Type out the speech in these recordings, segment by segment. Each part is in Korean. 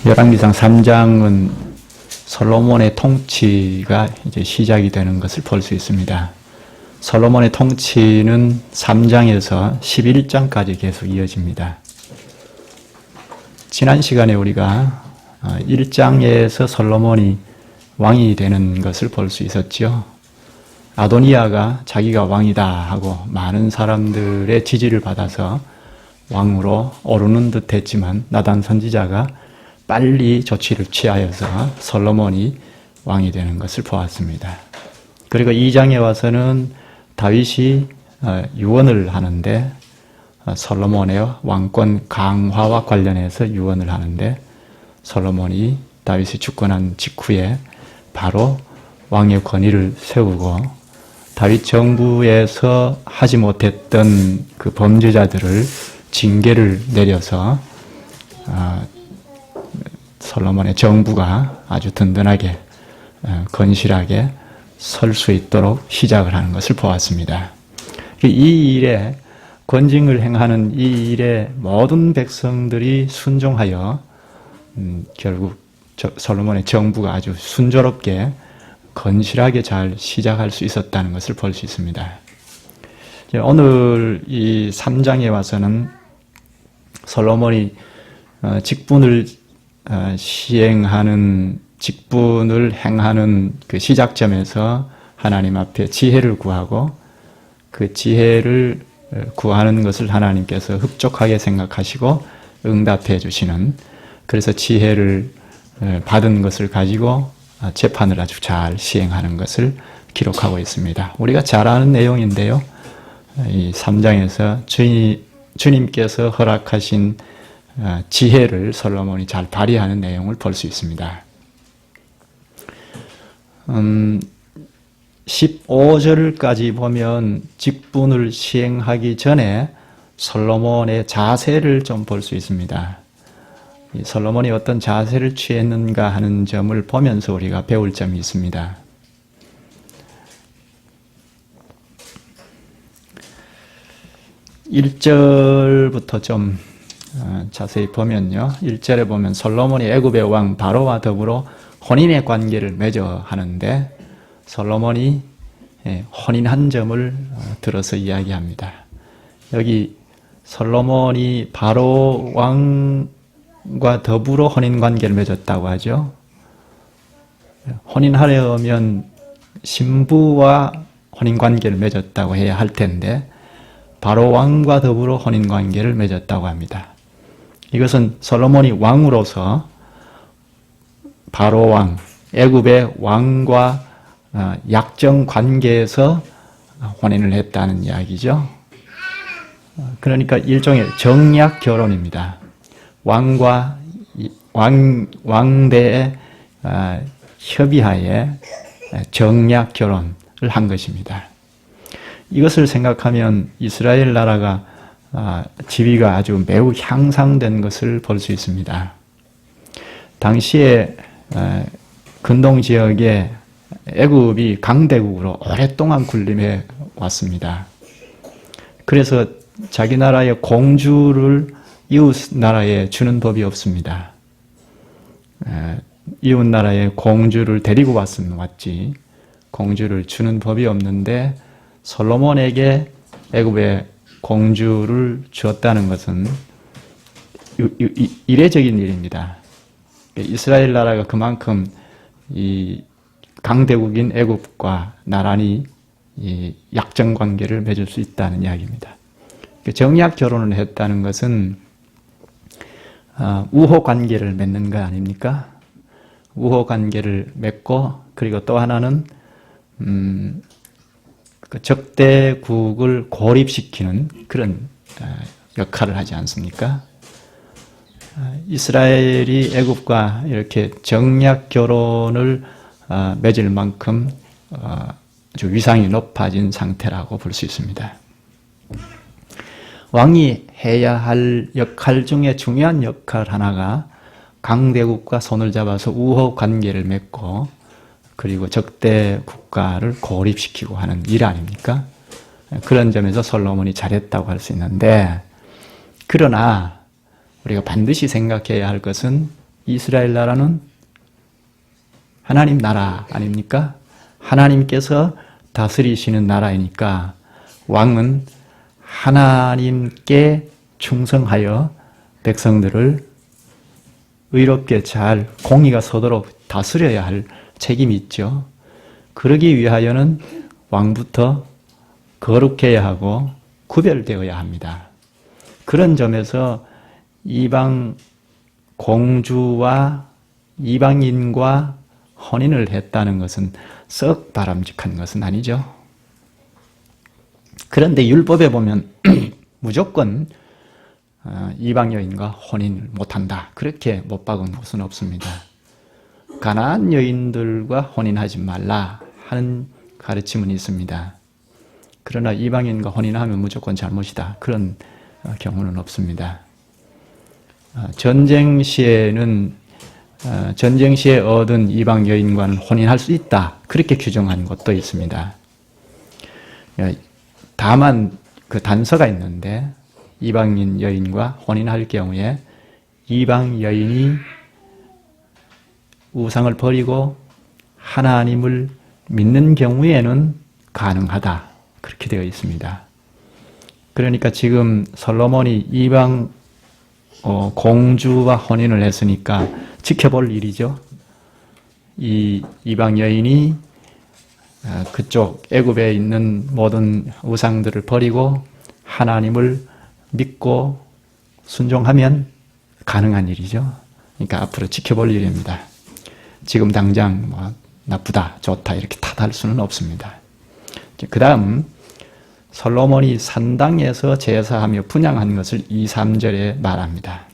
열왕기상 3장은 솔로몬의 통치가 이제 시작이 되는 것을 볼 수 있습니다. 솔로몬의 통치는 3장에서 11장까지 계속 이어집니다. 지난 시간에 우리가 1장에서 솔로몬이 왕이 되는 것을 볼 수 있었죠. 아도니아가 자기가 왕이다 하고 많은 사람들의 지지를 받아서 왕으로 오르는 듯 했지만 나단 선지자가 빨리 조치를 취하여서 솔로몬이 왕이 되는 것을 보았습니다. 그리고 2장에 와서는 다윗이 유언을 하는데 솔로몬의 왕권 강화와 관련해서 유언을 하는데 솔로몬이 다윗이 주권한 직후에 바로 왕의 권위를 세우고 다윗 정부에서 하지 못했던 그 범죄자들을 징계를 내려서 솔로몬의 정부가 아주 든든하게 건실하게 설 수 있도록 시작을 하는 것을 보았습니다. 이 일에 권징을 행하는 이 일에 모든 백성들이 순종하여 결국 솔로몬의 정부가 아주 순조롭게 건실하게 잘 시작할 수 있었다는 것을 볼 수 있습니다. 오늘 이 3장에 와서는 솔로몬이 직분을 시행하는 직분을 행하는 그 시작점에서 하나님 앞에 지혜를 구하고 그 지혜를 구하는 것을 하나님께서 흡족하게 생각하시고 응답해 주시는, 그래서 지혜를 받은 것을 가지고 재판을 아주 잘 시행하는 것을 기록하고 있습니다. 우리가 잘 아는 내용인데요. 이 3장에서 주님께서 허락하신 지혜를 솔로몬이 잘 발휘하는 내용을 볼 수 있습니다. 15절까지 보면 직분을 시행하기 전에 솔로몬의 자세를 좀 볼 수 있습니다. 이 솔로몬이 어떤 자세를 취했는가 하는 점을 보면서 우리가 배울 점이 있습니다. 1절부터 좀 자세히 보면요. 1절에 보면 솔로몬이 애굽의 왕 바로와 더불어 혼인의 관계를 맺어 하는데 솔로몬이 혼인한 점을 들어서 이야기합니다. 여기 솔로몬이 바로 왕과 더불어 혼인 관계를 맺었다고 하죠. 혼인하려면 신부와 혼인 관계를 맺었다고 해야 할 텐데 바로 왕과 더불어 혼인 관계를 맺었다고 합니다. 이것은 솔로몬이 왕으로서 바로 왕, 애굽의 왕과 약정 관계에서 혼인을 했다는 이야기죠. 그러니까 일종의 정약 결혼입니다. 왕대의 협의하에 정약 결혼을 한 것입니다. 이것을 생각하면 이스라엘 나라가 지위가 아주 매우 향상된 것을 볼 수 있습니다. 당시에 근동 지역에 애굽이 강대국으로 오랫동안 군림해 왔습니다. 그래서 자기 나라의 공주를 이웃 나라에 주는 법이 없습니다. 이웃 나라의 공주를 데리고 왔지 공주를 주는 법이 없는데 솔로몬에게 애굽의 공주를 주었다는 것은 이례적인 일입니다. 이스라엘 나라가 그만큼 이 강대국인 애굽과 나란히 이 약정 관계를 맺을 수 있다는 이야기입니다. 정약 결혼을 했다는 것은 우호 관계를 맺는 거 아닙니까? 우호 관계를 맺고 그리고 또 하나는 그 적대국을 고립시키는 그런 역할을 하지 않습니까? 이스라엘이 애굽과 이렇게 정약 결혼을 맺을 만큼 아주 위상이 높아진 상태라고 볼 수 있습니다. 왕이 해야 할 역할 중에 중요한 역할 하나가 강대국과 손을 잡아서 우호 관계를 맺고 그리고 적대 국가를 고립시키고 하는 일 아닙니까? 그런 점에서 솔로몬이 잘했다고 할 수 있는데, 그러나 우리가 반드시 생각해야 할 것은 이스라엘 나라는 하나님 나라 아닙니까? 하나님께서 다스리시는 나라이니까 왕은 하나님께 충성하여 백성들을 의롭게 잘 공의가 서도록 다스려야 할 책임이 있죠. 그러기 위하여는 왕부터 거룩해야 하고 구별되어야 합니다. 그런 점에서 이방 공주와 이방인과 혼인을 했다는 것은 썩 바람직한 것은 아니죠. 그런데 율법에 보면 무조건 이방 여인과 혼인을 못한다. 그렇게 못 박은 곳은 없습니다. 가나안 여인들과 혼인하지 말라 하는 가르침은 있습니다. 그러나 이방인과 혼인하면 무조건 잘못이다. 그런 경우는 없습니다. 전쟁 시에 얻은 이방 여인과는 혼인할 수 있다. 그렇게 규정한 것도 있습니다. 다만 그 단서가 있는데 이방인 여인과 혼인할 경우에 이방 여인이 우상을 버리고 하나님을 믿는 경우에는 가능하다. 그렇게 되어 있습니다. 그러니까 지금 솔로몬이 이방 공주와 혼인을 했으니까 지켜볼 일이죠. 이 이방 여인이 그쪽 애굽에 있는 모든 우상들을 버리고 하나님을 믿고 순종하면 가능한 일이죠. 그러니까 앞으로 지켜볼 일입니다. 지금 당장 뭐 나쁘다, 좋다 이렇게 탓할 수는 없습니다. 그 다음 솔로몬이 산당에서 제사하며 분향한 것을 2, 3절에 말합니다.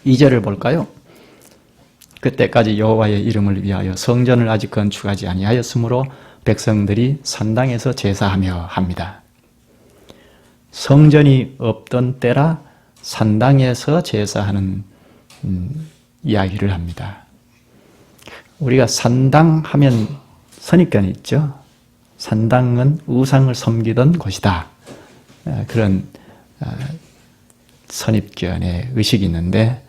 2절을 볼까요? 그때까지 여호와의 이름을 위하여 성전을 아직 건축하지 아니하였으므로 백성들이 산당에서 제사하며 합니다. 성전이 없던 때라 산당에서 제사하는 이야기를 합니다. 우리가 산당 하면 선입견이 있죠. 산당은 우상을 섬기던 곳이다. 그런 선입견의 의식이 있는데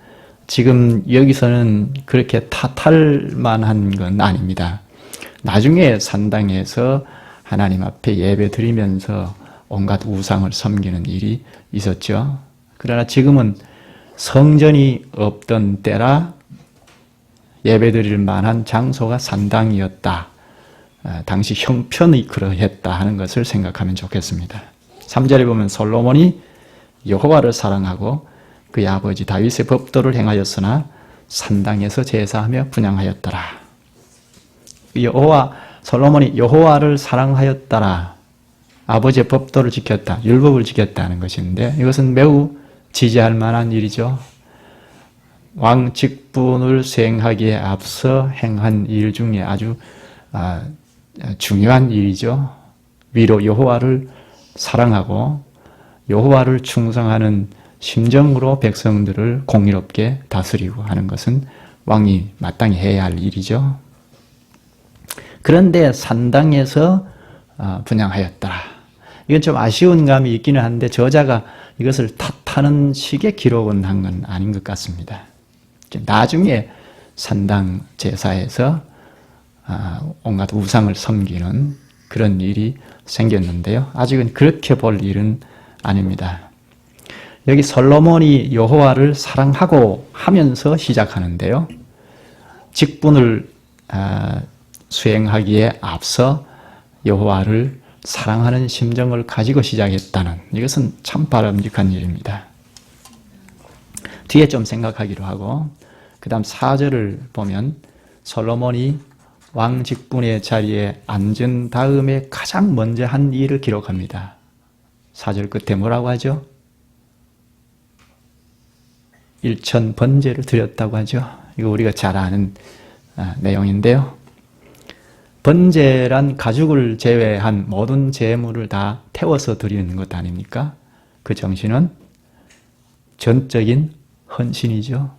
지금 여기서는 그렇게 탓할 만한 건 아닙니다. 나중에 산당에서 하나님 앞에 예배 드리면서 온갖 우상을 섬기는 일이 있었죠. 그러나 지금은 성전이 없던 때라 예배 드릴 만한 장소가 산당이었다. 당시 형편이 그러했다 하는 것을 생각하면 좋겠습니다. 3절에 보면 솔로몬이 여호와를 사랑하고 그의 아버지 다윗의 법도를 행하였으나 산당에서 제사하며 분향하였더라. 솔로몬이 여호와를 사랑하였더라. 아버지의 법도를 지켰다. 율법을 지켰다는 것인데 이것은 매우 지지할 만한 일이죠. 왕 직분을 수행하기에 앞서 행한 일 중에 아주 중요한 일이죠. 위로 여호와를 사랑하고 여호와를 충성하는 심정으로 백성들을 공의롭게 다스리고 하는 것은 왕이 마땅히 해야 할 일이죠. 그런데 산당에서 분향하였더라. 이건 좀 아쉬운 감이 있기는 한데 저자가 이것을 탓하는 식의 기록은 한 건 아닌 것 같습니다. 나중에 산당 제사에서 온갖 우상을 섬기는 그런 일이 생겼는데요. 아직은 그렇게 볼 일은 아닙니다. 여기 솔로몬이 여호와를 사랑하고 하면서 시작하는데요. 직분을 수행하기에 앞서 여호와를 사랑하는 심정을 가지고 시작했다는 이것은 참 바람직한 일입니다. 뒤에 좀 생각하기로 하고 그 다음 4절을 보면 솔로몬이 왕 직분의 자리에 앉은 다음에 가장 먼저 한 일을 기록합니다. 4절 끝에 뭐라고 하죠? 일천 번제를 드렸다고 하죠. 이거 우리가 잘 아는 내용인데요. 번제란 가축을 제외한 모든 제물을 다 태워서 드리는 것 아닙니까? 그 정신은 전적인 헌신이죠.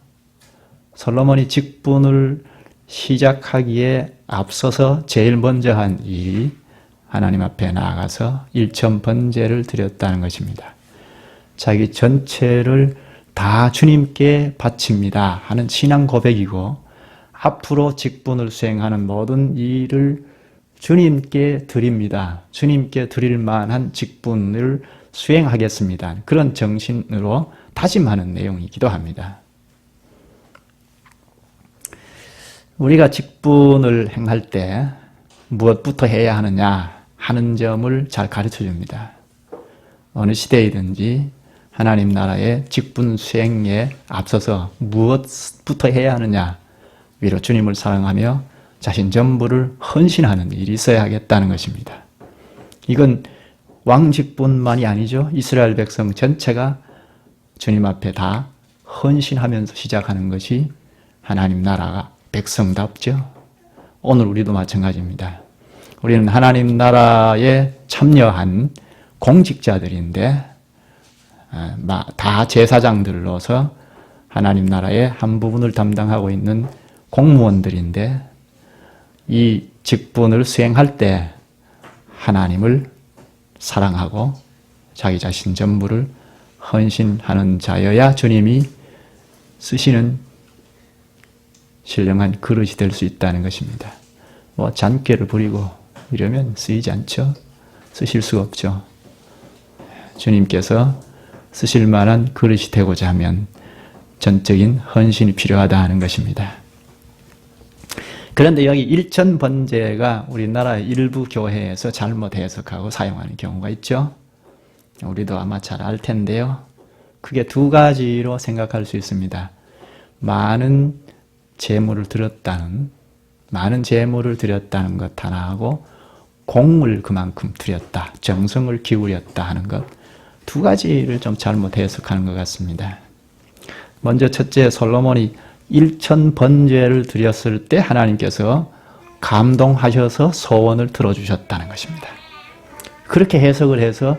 솔로몬이 직분을 시작하기에 앞서서 제일 먼저 한 일이 하나님 앞에 나아가서 일천 번제를 드렸다는 것입니다. 자기 전체를 다 주님께 바칩니다 하는 신앙 고백이고, 앞으로 직분을 수행하는 모든 일을 주님께 드립니다. 주님께 드릴 만한 직분을 수행하겠습니다. 그런 정신으로 다짐하는 내용이기도 합니다. 우리가 직분을 행할 때 무엇부터 해야 하느냐 하는 점을 잘 가르쳐 줍니다. 어느 시대이든지 하나님 나라의 직분 수행에 앞서서 무엇부터 해야 하느냐, 위로 주님을 사랑하며 자신 전부를 헌신하는 일이 있어야 하겠다는 것입니다. 이건 왕직분만이 아니죠. 이스라엘 백성 전체가 주님 앞에 다 헌신하면서 시작하는 것이 하나님 나라가 백성답죠. 오늘 우리도 마찬가지입니다. 우리는 하나님 나라에 참여한 공직자들인데, 다 제사장들로서 하나님 나라의 한 부분을 담당하고 있는 공무원들인데, 이 직분을 수행할 때 하나님을 사랑하고 자기 자신 전부를 헌신하는 자여야 주님이 쓰시는 신령한 그릇이 될 수 있다는 것입니다. 잔꾀를 부리고 이러면 쓰이지 않죠. 쓰실 수가 없죠. 주님께서 쓰실 만한 그릇이 되고자 하면 전적인 헌신이 필요하다 하는 것입니다. 그런데 여기 일천번제가 우리나라 일부 교회에서 잘못 해석하고 사용하는 경우가 있죠. 우리도 아마 잘 알 텐데요. 크게 두 가지로 생각할 수 있습니다. 많은 재물을 드렸다는 것 하나하고, 공을 그만큼 드렸다, 정성을 기울였다 하는 것, 두 가지를 좀 잘못 해석하는 것 같습니다. 먼저 첫째, 솔로몬이 일천번제를 드렸을 때 하나님께서 감동하셔서 소원을 들어주셨다는 것입니다. 그렇게 해석을 해서,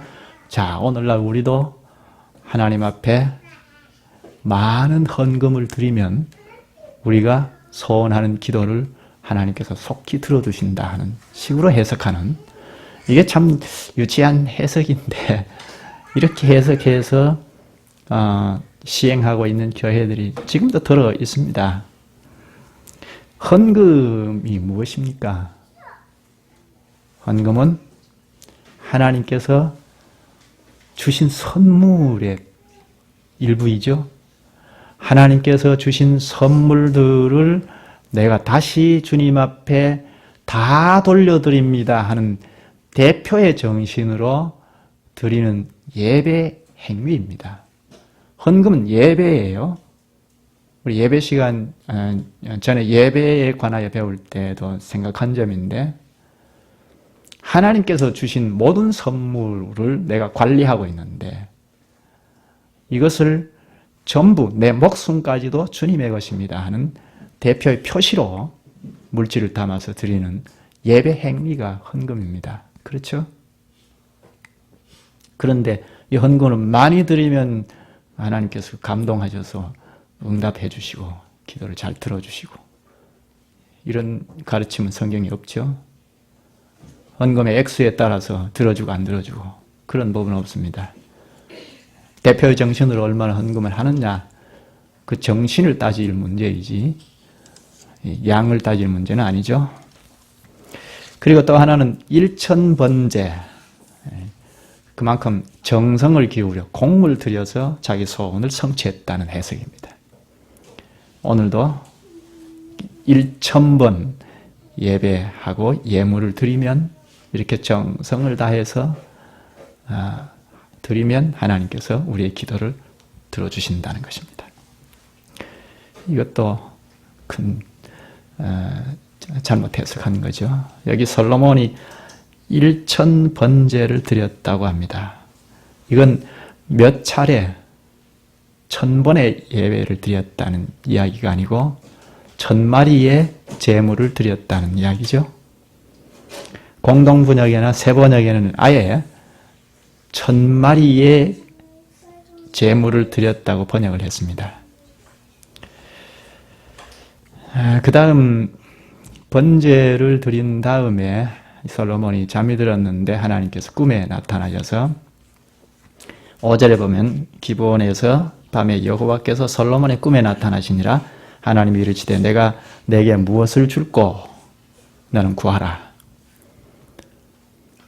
자, 오늘날 우리도 하나님 앞에 많은 헌금을 드리면 우리가 소원하는 기도를 하나님께서 속히 들어주신다 하는 식으로 해석하는, 이게 참 유치한 해석인데, 이렇게 해석해서 시행하고 있는 교회들이 지금도 들어 있습니다. 헌금이 무엇입니까? 헌금은 하나님께서 주신 선물의 일부이죠. 하나님께서 주신 선물들을 내가 다시 주님 앞에 다 돌려드립니다 하는 대표의 정신으로 드리는 예배 행위입니다. 헌금은 예배예요. 우리 예배 시간 전에 예배에 관하여 배울 때도 생각한 점인데, 하나님께서 주신 모든 선물을 내가 관리하고 있는데, 이것을 전부 내 목숨까지도 주님의 것입니다 하는 대표의 표시로 물질을 담아서 드리는 예배 행위가 헌금입니다. 그렇죠? 그런데 이 헌금을 많이 드리면 하나님께서 감동하셔서 응답해 주시고 기도를 잘 들어주시고, 이런 가르침은 성경에 없죠. 헌금의 액수에 따라서 들어주고 안 들어주고 그런 법은 없습니다. 대표의 정신으로 얼마나 헌금을 하느냐, 그 정신을 따질 문제이지 양을 따질 문제는 아니죠. 그리고 또 하나는 일천번제, 그만큼 정성을 기울여 공을 들여서 자기 소원을 성취했다는 해석입니다. 오늘도 1000번 예배하고 예물을 드리면, 이렇게 정성을 다해서 드리면 하나님께서 우리의 기도를 들어주신다는 것입니다. 이것도 큰 잘못 해석한 거죠. 여기 솔로몬이 1000번제를 드렸다고 합니다. 이건 몇 차례 1000번의 예배를 드렸다는 이야기가 아니고 1000마리의 제물을 드렸다는 이야기죠. 공동번역이나 세번역에는 아예 1000마리의 제물을 드렸다고 번역을 했습니다. 그 다음 번제를 드린 다음에 솔로몬이 잠이 들었는데 하나님께서 꿈에 나타나셔서 5절에 보면 기브온에서 밤에 여호와께서 솔로몬의 꿈에 나타나시니라. 하나님이 이르시되 내가 내게 무엇을 줄꼬 너는 구하라.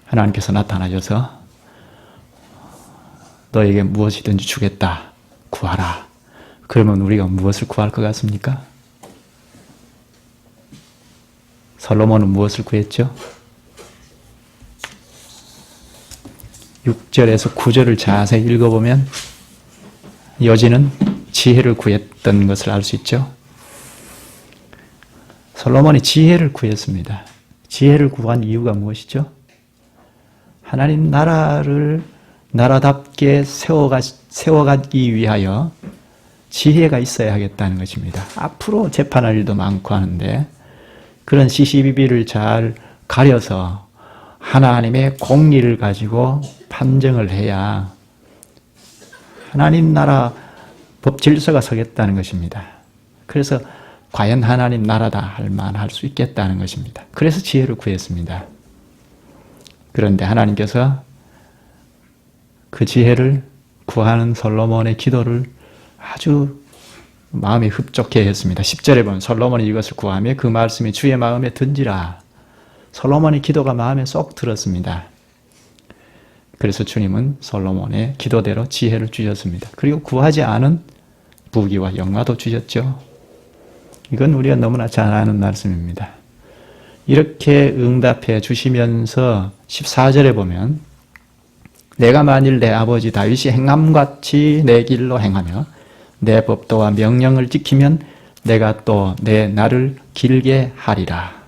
하나님께서 나타나셔서 너에게 무엇이든지 주겠다. 구하라. 그러면 우리가 무엇을 구할 것 같습니까? 솔로몬은 무엇을 구했죠? 6절에서 9절을 자세히 읽어보면 여진은 지혜를 구했던 것을 알 수 있죠. 솔로몬이 지혜를 구했습니다. 지혜를 구한 이유가 무엇이죠? 하나님 나라를 나라답게 세워가기 위하여 지혜가 있어야 하겠다는 것입니다. 앞으로 재판할 일도 많고 하는데 그런 시시비비를 잘 가려서 하나님의 공리를 가지고 판정을 해야 하나님 나라 법 질서가 서겠다는 것입니다. 그래서 과연 하나님 나라다 할 만할 수 있겠다는 것입니다. 그래서 지혜를 구했습니다. 그런데 하나님께서 그 지혜를 구하는 솔로몬의 기도를 아주 마음이 흡족해 했습니다. 10절에 보면 솔로몬이 이것을 구하며 그 말씀이 주의 마음에 든지라. 솔로몬의 기도가 마음에 쏙 들었습니다. 그래서 주님은 솔로몬의 기도대로 지혜를 주셨습니다. 그리고 구하지 않은 부귀와 영화도 주셨죠. 이건 우리가 너무나 잘 아는 말씀입니다. 이렇게 응답해 주시면서 14절에 보면 내가 만일 내 아버지 다윗이 행함같이 내 길로 행하며 내 법도와 명령을 지키면 내가 또 내 날을 길게 하리라.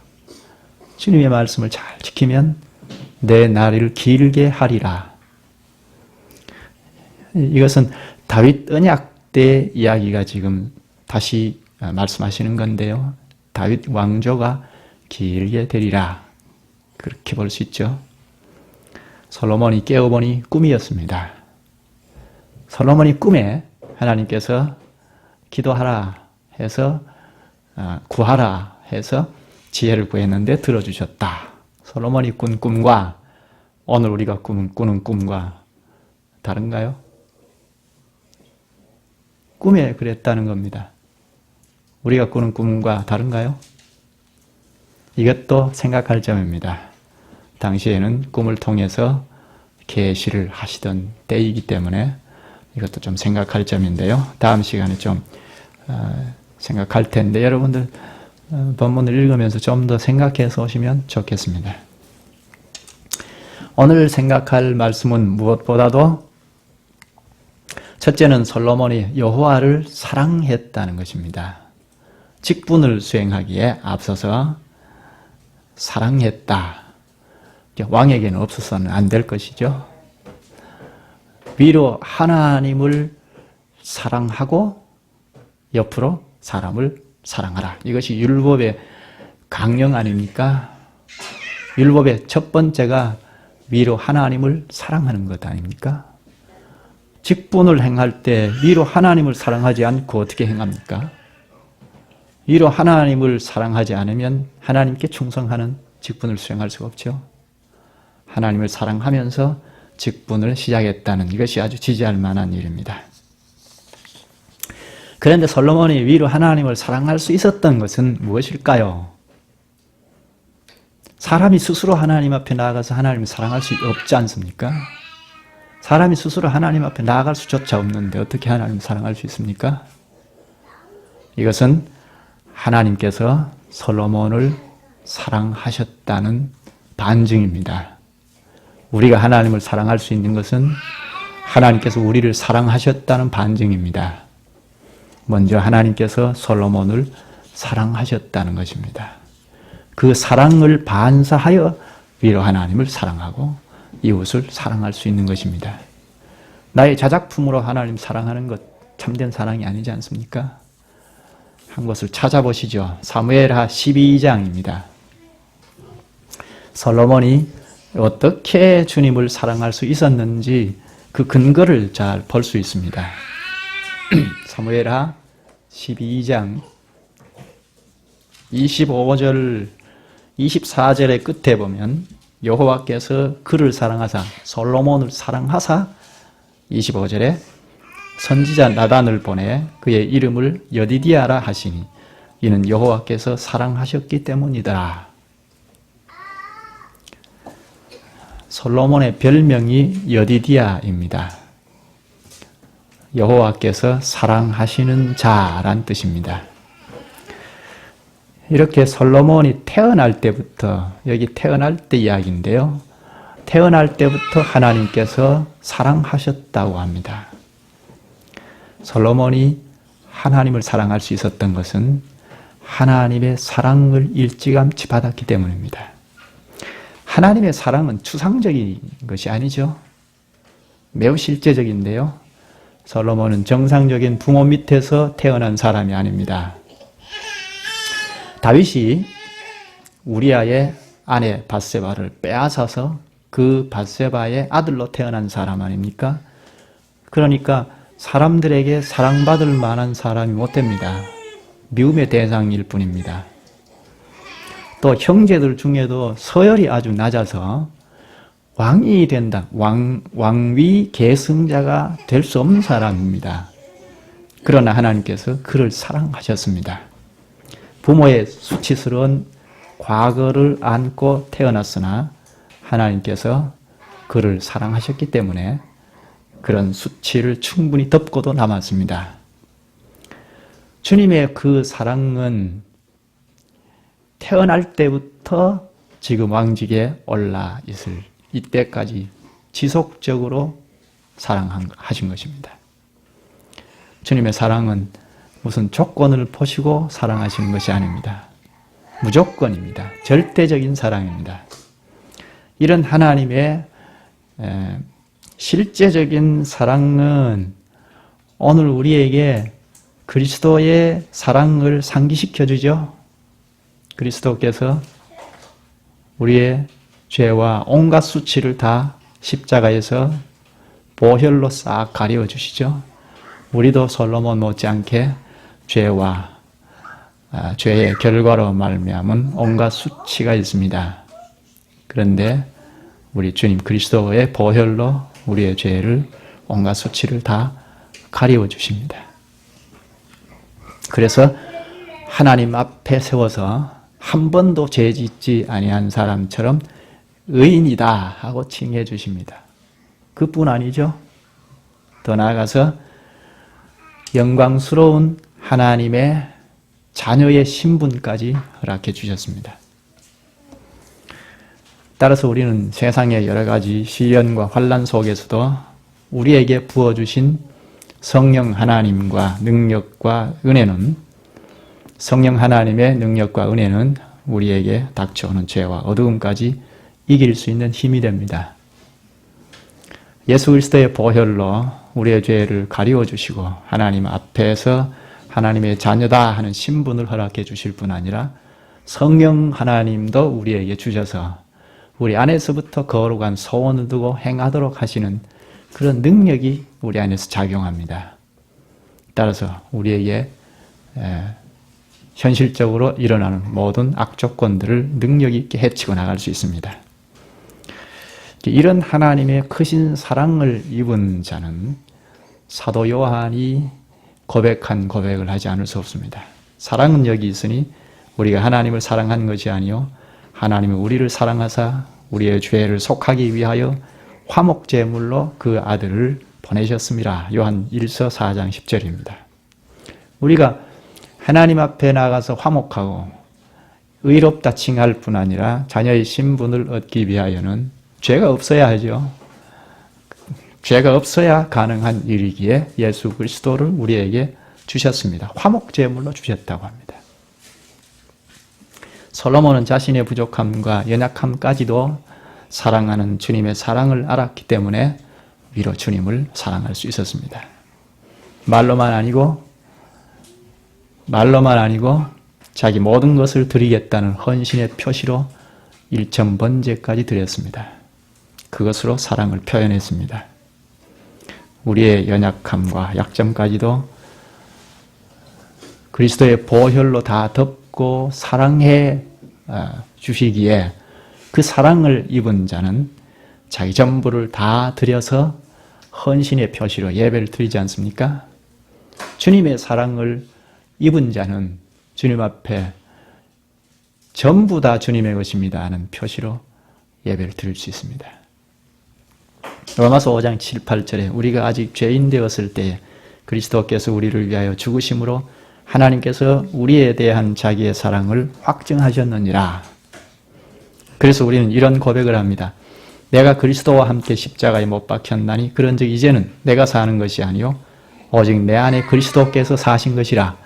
주님의 말씀을 잘 지키면 내 날을 길게 하리라. 이것은 다윗 언약 때 이야기가 지금 다시 말씀하시는 건데요. 다윗 왕조가 길게 되리라. 그렇게 볼 수 있죠. 솔로몬이 깨어보니 꿈이었습니다. 솔로몬이 꿈에 하나님께서 기도하라 해서 구하라 해서 지혜를 구했는데 들어주셨다. 솔로몬이 꾼 꿈과 오늘 우리가 꾸는 꿈과 다른가요? 꿈에 그랬다는 겁니다. 우리가 꾸는 꿈과 다른가요? 이것도 생각할 점입니다. 당시에는 꿈을 통해서 계시를 하시던 때이기 때문에 이것도 좀 생각할 점인데요. 다음 시간에 좀 생각할 텐데 여러분들 본문을 읽으면서 좀 더 생각해서 오시면 좋겠습니다. 오늘 생각할 말씀은 무엇보다도 첫째는 솔로몬이 여호와를 사랑했다는 것입니다. 직분을 수행하기에 앞서서 사랑했다. 왕에게는 없어서는 안 될 것이죠. 위로 하나님을 사랑하고 옆으로 사람을 사랑하라. 이것이 율법의 강령 아닙니까? 율법의 첫 번째가 위로 하나님을 사랑하는 것 아닙니까? 직분을 행할 때 위로 하나님을 사랑하지 않고 어떻게 행합니까? 위로 하나님을 사랑하지 않으면 하나님께 충성하는 직분을 수행할 수가 없죠. 하나님을 사랑하면서 직분을 시작했다는 이것이 아주 지지할 만한 일입니다. 그런데 솔로몬이 위로 하나님을 사랑할 수 있었던 것은 무엇일까요? 사람이 스스로 하나님 앞에 나아가서 하나님을 사랑할 수 없지 않습니까? 사람이 스스로 하나님 앞에 나아갈 수조차 없는데 어떻게 하나님을 사랑할 수 있습니까? 이것은 하나님께서 솔로몬을 사랑하셨다는 반증입니다. 우리가 하나님을 사랑할 수 있는 것은 하나님께서 우리를 사랑하셨다는 반증입니다. 먼저 하나님께서 솔로몬을 사랑하셨다는 것입니다. 그 사랑을 반사하여 위로 하나님을 사랑하고 이웃을 사랑할 수 있는 것입니다. 나의 자작품으로 하나님 사랑하는 것 참된 사랑이 아니지 않습니까? 한 것을 찾아보시죠. 사무엘하 12장입니다. 솔로몬이 어떻게 주님을 사랑할 수 있었는지 그 근거를 잘 볼 수 있습니다. 사무엘하 12장 25절 24절의 끝에 보면 여호와께서 그를 사랑하사 솔로몬을 사랑하사 25절에 선지자 나단을 보내 그의 이름을 여디디아라 하시니 이는 여호와께서 사랑하셨기 때문이더라. 솔로몬의 별명이 여디디아입니다. 여호와께서 사랑하시는 자란 뜻입니다. 이렇게 솔로몬이 태어날 때부터, 여기 태어날 때 이야기인데요. 태어날 때부터 하나님께서 사랑하셨다고 합니다. 솔로몬이 하나님을 사랑할 수 있었던 것은 하나님의 사랑을 일찌감치 받았기 때문입니다. 하나님의 사랑은 추상적인 것이 아니죠. 매우 실제적인데요. 솔로몬은 정상적인 부모 밑에서 태어난 사람이 아닙니다. 다윗이 우리아의 아내 밧세바를 빼앗아서 그 밧세바의 아들로 태어난 사람 아닙니까? 그러니까 사람들에게 사랑받을 만한 사람이 못 됩니다. 미움의 대상일 뿐입니다. 또 형제들 중에도 서열이 아주 낮아서 왕이 된다, 왕위 계승자가 될 수 없는 사람입니다. 그러나 하나님께서 그를 사랑하셨습니다. 부모의 수치스러운 과거를 안고 태어났으나 하나님께서 그를 사랑하셨기 때문에 그런 수치를 충분히 덮고도 남았습니다. 주님의 그 사랑은 태어날 때부터 지금 왕직에 올라 있을 이때까지 지속적으로 사랑하신 것입니다. 주님의 사랑은 무슨 조건을 보시고 사랑하시는 것이 아닙니다. 무조건입니다. 절대적인 사랑입니다. 이런 하나님의 실제적인 사랑은 오늘 우리에게 그리스도의 사랑을 상기시켜 주죠. 그리스도께서 우리의 죄와 온갖 수치를 다 십자가에서 보혈로 싹 가리워 주시죠. 우리도 솔로몬 못지않게 죄와 죄의 결과로 말미암은 온갖 수치가 있습니다. 그런데 우리 주님 그리스도의 보혈로 우리의 죄를 온갖 수치를 다 가리워 주십니다. 그래서 하나님 앞에 세워서 한 번도 죄 짓지 아니한 사람처럼 의인이다 하고 칭해 주십니다. 그뿐 아니죠. 더 나아가서 영광스러운 하나님의 자녀의 신분까지 허락해 주셨습니다. 따라서 우리는 세상의 여러 가지 시련과 환난 속에서도 우리에게 부어주신 성령 하나님과 능력과 은혜는, 성령 하나님의 능력과 은혜는 우리에게 닥쳐오는 죄와 어두움까지 이길 수 있는 힘이 됩니다. 예수 그리스도의 보혈로 우리의 죄를 가리워 주시고 하나님 앞에서 하나님의 자녀다 하는 신분을 허락해 주실 뿐 아니라 성령 하나님도 우리에게 주셔서 우리 안에서부터 거룩한 소원을 두고 행하도록 하시는 그런 능력이 우리 안에서 작용합니다. 따라서 우리에게 현실적으로 일어나는 모든 악조건들을 능력 있게 해치고 나갈 수 있습니다. 이런 하나님의 크신 사랑을 입은 자는 사도 요한이 고백한 고백을 하지 않을 수 없습니다. 사랑은 여기 있으니 우리가 하나님을 사랑한 것이 아니요 하나님은 우리를 사랑하사 우리의 죄를 속하기 위하여 화목제물로 그 아들을 보내셨습니다. 요한 1서 4장 10절입니다. 우리가 하나님 앞에 나가서 화목하고 의롭다 칭할 뿐 아니라 자녀의 신분을 얻기 위하여는 죄가 없어야 하죠. 죄가 없어야 가능한 일이기에 예수 그리스도를 우리에게 주셨습니다. 화목제물로 주셨다고 합니다. 솔로몬은 자신의 부족함과 연약함까지도 사랑하는 주님의 사랑을 알았기 때문에 위로 주님을 사랑할 수 있었습니다. 말로만 아니고 자기 모든 것을 드리겠다는 헌신의 표시로 일천번제까지 드렸습니다. 그것으로 사랑을 표현했습니다. 우리의 연약함과 약점까지도 그리스도의 보혈로 다 덮고 사랑해 주시기에 그 사랑을 입은 자는 자기 전부를 다 드려서 헌신의 표시로 예배를 드리지 않습니까? 주님의 사랑을 입은 자는 주님 앞에 전부 다 주님의 것입니다 하는 표시로 예배를 드릴 수 있습니다. 로마서 5장 7, 8절에 우리가 아직 죄인 되었을 때에 그리스도께서 우리를 위하여 죽으심으로 하나님께서 우리에 대한 자기의 사랑을 확증하셨느니라. 그래서 우리는 이런 고백을 합니다. 내가 그리스도와 함께 십자가에 못 박혔나니 그런즉 이제는 내가 사는 것이 아니요 오직 내 안에 그리스도께서 사신 것이라.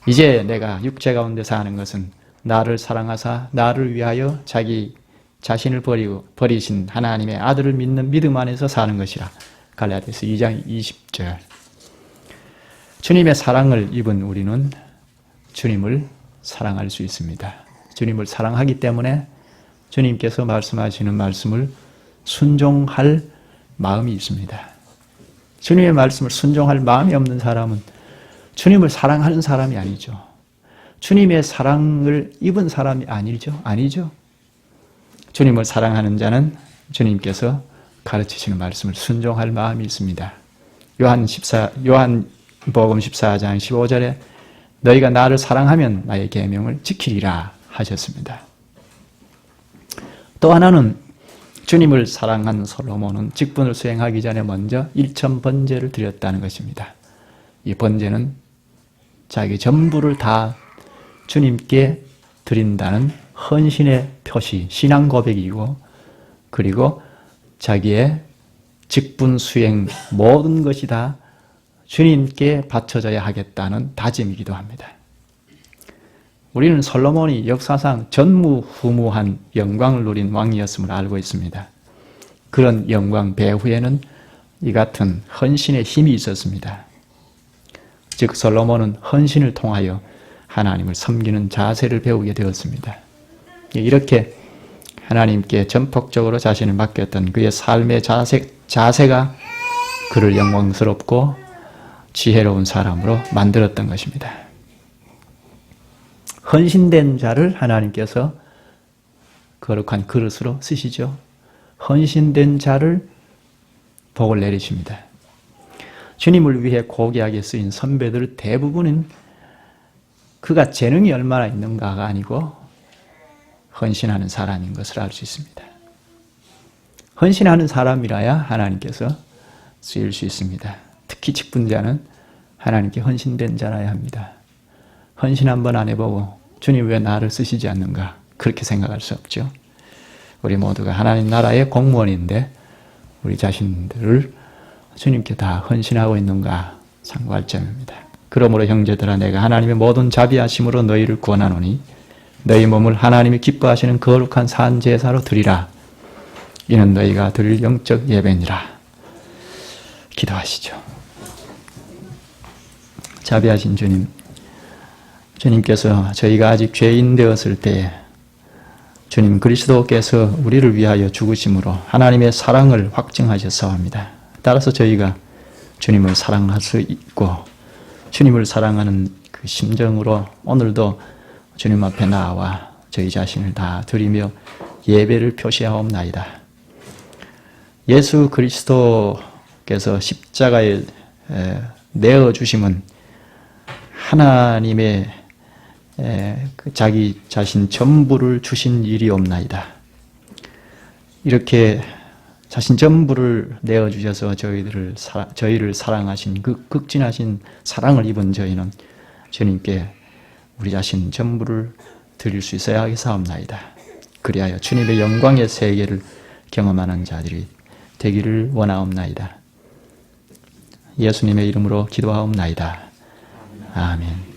이제 내가 육체 가운데 사는 것은 나를 사랑하사 나를 위하여 자기 자신을 버리신 하나님의 아들을 믿는 믿음 안에서 사는 것이라. 갈라디아서 2장 20절. 주님의 사랑을 입은 우리는 주님을 사랑할 수 있습니다. 주님을 사랑하기 때문에 주님께서 말씀하시는 말씀을 순종할 마음이 있습니다. 주님의 말씀을 순종할 마음이 없는 사람은 주님을 사랑하는 사람이 아니죠. 주님의 사랑을 입은 사람이 아니죠. 주님을 사랑하는 자는 주님께서 가르치시는 말씀을 순종할 마음이 있습니다. 요한복음 14장 15절에 너희가 나를 사랑하면 나의 계명을 지키리라 하셨습니다. 또 하나는 주님을 사랑한 솔로몬은 직분을 수행하기 전에 먼저 1천 번제를 드렸다는 것입니다. 이 번제는 자기 전부를 다 주님께 드린다는 헌신의 표시, 신앙 고백이고, 그리고 자기의 직분 수행 모든 것이 다 주님께 바쳐져야 하겠다는 다짐이기도 합니다. 우리는 솔로몬이 역사상 전무후무한 영광을 누린 왕이었음을 알고 있습니다. 그런 영광 배후에는 이 같은 헌신의 힘이 있었습니다. 즉 솔로몬은 헌신을 통하여 하나님을 섬기는 자세를 배우게 되었습니다. 이렇게 하나님께 전폭적으로 자신을 맡겼던 그의 삶의 자세가 그를 영광스럽고 지혜로운 사람으로 만들었던 것입니다. 헌신된 자를 하나님께서 거룩한 그릇으로 쓰시죠. 헌신된 자를 복을 내리십니다. 주님을 위해 고귀하게 쓰인 선배들 대부분은 그가 재능이 얼마나 있는가가 아니고 헌신하는 사람인 것을 알 수 있습니다. 헌신하는 사람이라야 하나님께서 쓰일 수 있습니다. 특히 직분자는 하나님께 헌신된 자라야 합니다. 헌신 한번 안 해보고 주님 왜 나를 쓰시지 않는가 그렇게 생각할 수 없죠. 우리 모두가 하나님 나라의 공무원인데 우리 자신들을 주님께 다 헌신하고 있는가 상고할 점입니다. 그러므로 형제들아 내가 하나님의 모든 자비하심으로 너희를 구원하노니 너희 몸을 하나님이 기뻐하시는 거룩한 산 제사로 드리라. 이는 너희가 드릴 영적 예배니라. 기도하시죠. 자비하신 주님, 주님께서 저희가 아직 죄인 되었을 때에 주님 그리스도께서 우리를 위하여 죽으심으로 하나님의 사랑을 확증하셨사옵니다. 따라서 저희가 주님을 사랑할 수 있고 주님을 사랑하는 그 심정으로 오늘도 주님 앞에 나와 저희 자신을 다 드리며 예배를 표시하옵나이다. 예수 그리스도께서 십자가에 내어주심은 하나님의 자기 자신 전부를 주신 일이옵나이다. 이렇게 자신 전부를 내어주셔서 저희를 사랑하신 그 극진하신 사랑을 입은 저희는 주님께 우리 자신 전부를 드릴 수 있어야 하겠사옵나이다. 그리하여 주님의 영광의 세계를 경험하는 자들이 되기를 원하옵나이다. 예수님의 이름으로 기도하옵나이다. 아멘.